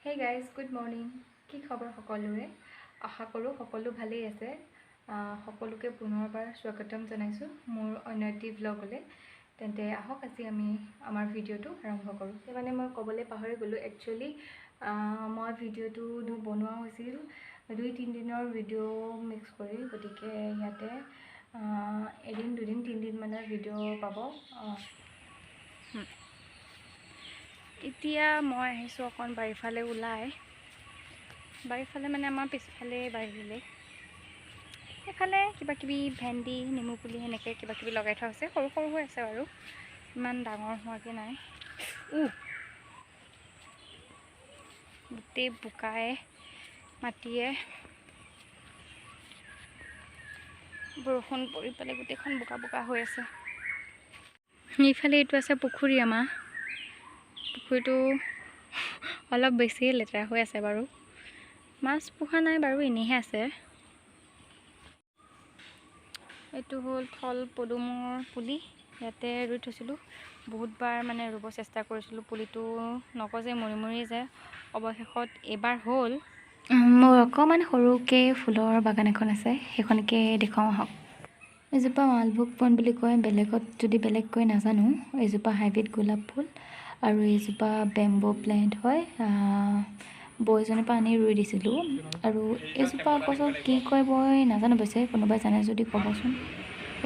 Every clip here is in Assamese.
Hey guys, good morning. কি খবৰ সকলোৰে? আশা কৰোঁ সকলো ভালেই আছে। সকলোকে পুনৰবাৰ স্বাগতম জনাইছোঁ মোৰ অন্য এটি ব্লগলৈ। তেন্তে আহক আজি আমি আমাৰ ভিডিঅ'টো আৰম্ভ কৰোঁ। মানে মই ক'বলৈ পাহৰি গ'লোঁ একচুৱেলি মই ভিডিঅ'টো বনোৱা হৈছিল 2-3 দিনৰ ভিডিঅ' মিক্স কৰি, গতিকে ইয়াতে এদিন দুদিন 3 দিন মানৰ ভিডিঅ' পাব। এতিয়া মই আহিছোঁ অকণ বাৰীফালে ওলাই। বাৰীফালে মানে আমাৰ পিছফালে বাৰীলে এইফালে কিবা কিবি ভেন্দি নেমু পুলি সেনেকৈ কিবা কিবি লগাই থোৱা হৈছে। সৰু সৰু হৈ আছে বাৰু, ইমান ডাঙৰ হোৱাকৈ নাই। গোটেই বোকাই মাটিয়ে বৰষুণ পৰি পেলাই গোটেইখন বোকা বোকা হৈ আছে। এইফালে এইটো আছে পুখুৰী আমাৰ। পুখুৰীটো অলপ বেছি লেতেৰা হৈ আছে বাৰু, মাছ পোহা নাই বাৰু, এনেইহে আছে। এইটো হ'ল থল পদুমৰ পুলি, ইয়াতে ৰুই থৈছিলোঁ। বহুতবাৰ মানে ৰুব চেষ্টা কৰিছিলোঁ, পুলিটো নগজে, মৰি মৰি যায়। অৱশেষত এইবাৰ হ'ল। মোৰ অকণমান সৰুকৈ ফুলৰ বাগান এখন আছে, সেইখনকে দেখুৱাওঁ আহক। এজোপা মালভোগ বন বুলি কয়, বেলেগত যদি বেলেগ কৈ নাজানো। এজোপা হাইব্ৰিড গোলাপ ফুল আৰু এইজোপা বেম্বো প্লেণ্ট হয়। বৌজনীৰ পৰা আনি ৰুই দিছিলোঁ। আৰু এইজোপা গছত কি কয় মই নাজানো, পিছে কোনোবাই জানে যদি ক'বচোন।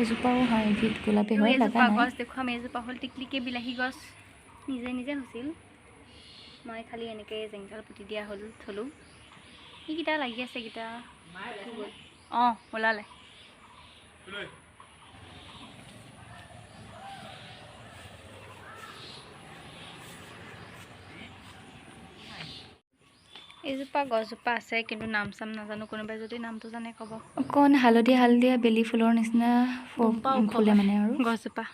এজোপাও হাইব্ৰিড গোলাপী হয়, লগা নাই। গছ দেখুৱাম। এইজোপা হ'ল টিকলিকে বিলাহী গছ, নিজে নিজে হৈছিল। মই খালি এনেকৈ জেংকাল পুতি দিয়া থলোঁ। এইকেইটা লাগি আছে, এইকেইটা ওলালে। এইজোপা গছজোপা আছে, কিন্তু নাম চাম নাজানো। কোনোবাই যদি নামটো জানে ক'ব। অকণ হালধীয়া বেলি ফুলৰ নিচিনা ফুলে মানে আৰু গছজোপা।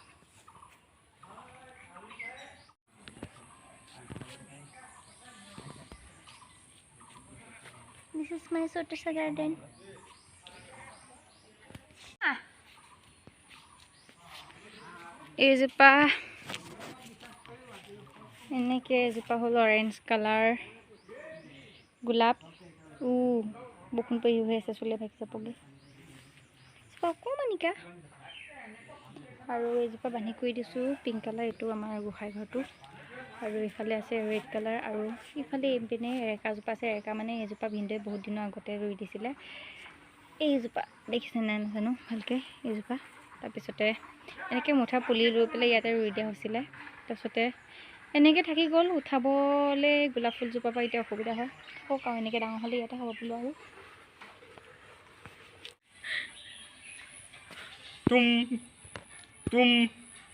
This is my Sotosa garden. এইজোপা এনেকৈ, এজোপা হ'ল অৰেঞ্জ কালাৰ গোলাপ। বৰষুণ পৰি হৈ আছে, চুলে ভাগি যাবগৈ। অকণমানিকা। আৰু এইজোপা বান্ধি কৰি দিছোঁ পিংক কালাৰ, এইটো আমাৰ গোঁসাই ঘৰটো। আৰু এইফালে আছে ৰেড কালাৰ, আৰু ইফালে এইপিনে এৰেকাজোপা আছে। এৰেকা মানে এইজোপা ভিনদেউৱে বহুত দিনৰ আগতে ৰুই দিছিলে। এইজোপা দেখিছে নাই নাজানো ভালকৈ, এইজোপা। তাৰপিছতে এনেকৈ মুঠা পুলি ৰুই পেলাই ইয়াতে ৰুই দিয়া হৈছিলে। তাৰপিছতে এনেকৈ থাকি গ'ল। উঠাবলৈ গোলাপ ফুলজোপাৰ পৰা এতিয়া অসুবিধা হয়। থাকক আৰু, এনেকৈ ডাঙৰ হ'লে ইয়াতে হ'ব বোলো। আৰু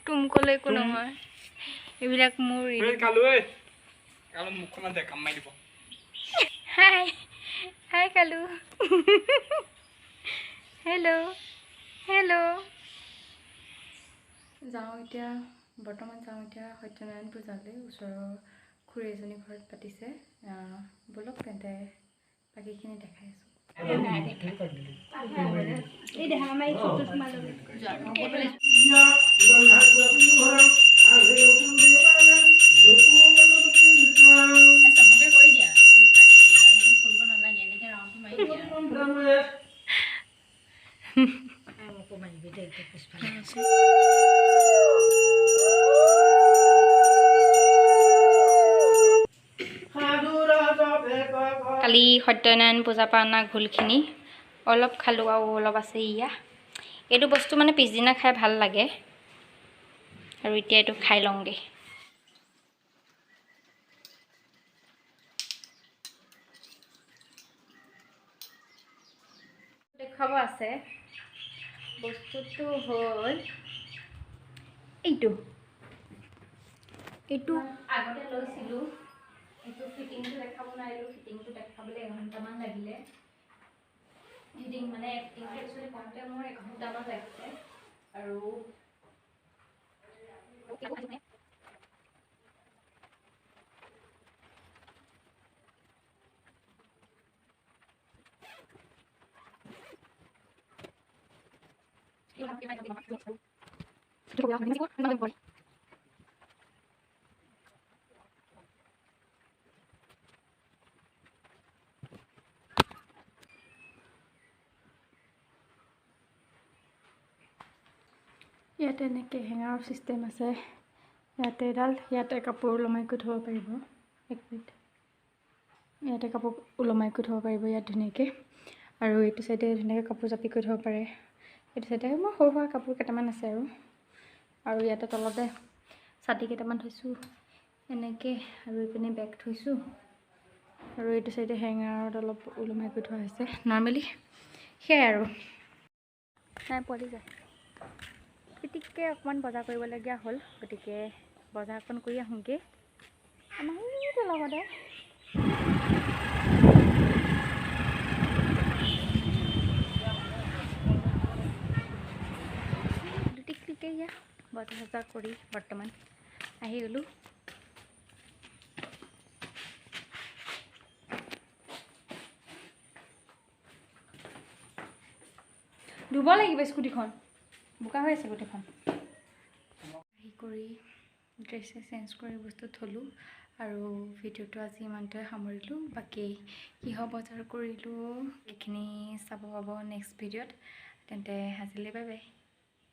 তুম ক'লে একো নহয়, এইবিলাক মোৰ। হাই হাই কালু। হেল্ল'। বৰ্তমান যাওঁ এতিয়া সত্যনাৰায়ণ পূজালৈ। ওচৰৰ খুৰী এজনী ঘৰত পাতিছে। ব'লক তেন্তে বাকীখিনি দেখাই আছোঁ। কালি সত্যনাৰায়ণ পূজাৰ পৰা অনা ঘোলখিনি অলপ খালোঁ, আৰু অলপ আছে। এইটো বস্তু মানে পিছদিনা খাই ভাল লাগে, আৰু এতিয়া এইটো খাই লওঁগৈ। দেখুৱাব আছে। বস্তুটো হ'ল এইটো আগতে লৈছিলোঁ। এইটো ফিটিংটো দেখাব নোৱাৰিলোঁ। ফিটিংটো দেখাবলৈ এঘণ্টামান লাগিলে। ফিটিং মানে একচুৱেলি কৰোঁতে মোৰ এঘণ্টামান লাগিছে। আৰু ইয়াতে এনেকৈ হেঙাৰৰ চিষ্টেম আছে ইয়াতে এডাল ইয়াতে কাপোৰ ওলমাই কৰি থ'ব পাৰিব এক মিনিট ইয়াতে কাপোৰ ওলমাই কৰি থ'ব পাৰিব ইয়াত ধুনীয়াকৈ আৰু এইটো চাইডে ধুনীয়াকৈ কাপোৰ জাপি কৰি থ'ব পাৰে এইটো চাইডে মই সৰু সুৰা কাপোৰ কেইটামান আছে আৰু ইয়াতে তলতে ছাতি কেইটামান থৈছোঁ এনেকৈ আৰু এইপিনে বেগ থৈছোঁ আৰু এইটো চাইডে হেঙাৰত অলপ ওলমাই কৰি থোৱা হৈছে নৰ্মেলি সেয়াই আৰু নাই পোৱালি যায় পিটিককৈ অকণমান বজাৰ কৰিবলগীয়া হ'ল গতিকে বজাৰখন কৰি আহোঁগৈ আমাৰ এইটো লগতে টিকটিকে ইয়া বজাৰ চজাৰ কৰি বৰ্তমান আহি গ'লোঁ ধুব লাগিব স্কুটিখন বোকা হৈ আছে গোটেইখন আহি কৰি ড্ৰেছ চেঞ্জ কৰি বস্তু থলোঁ আৰু ভিডিঅ'টো আজি ইমানটোৱে সামৰিলোঁ বাকী কিহৰ বজাৰ কৰিলোঁ এইখিনি চাব পাব নেক্সট ভিডিঅ'ত তেন্তে আজিলৈ বাই বাই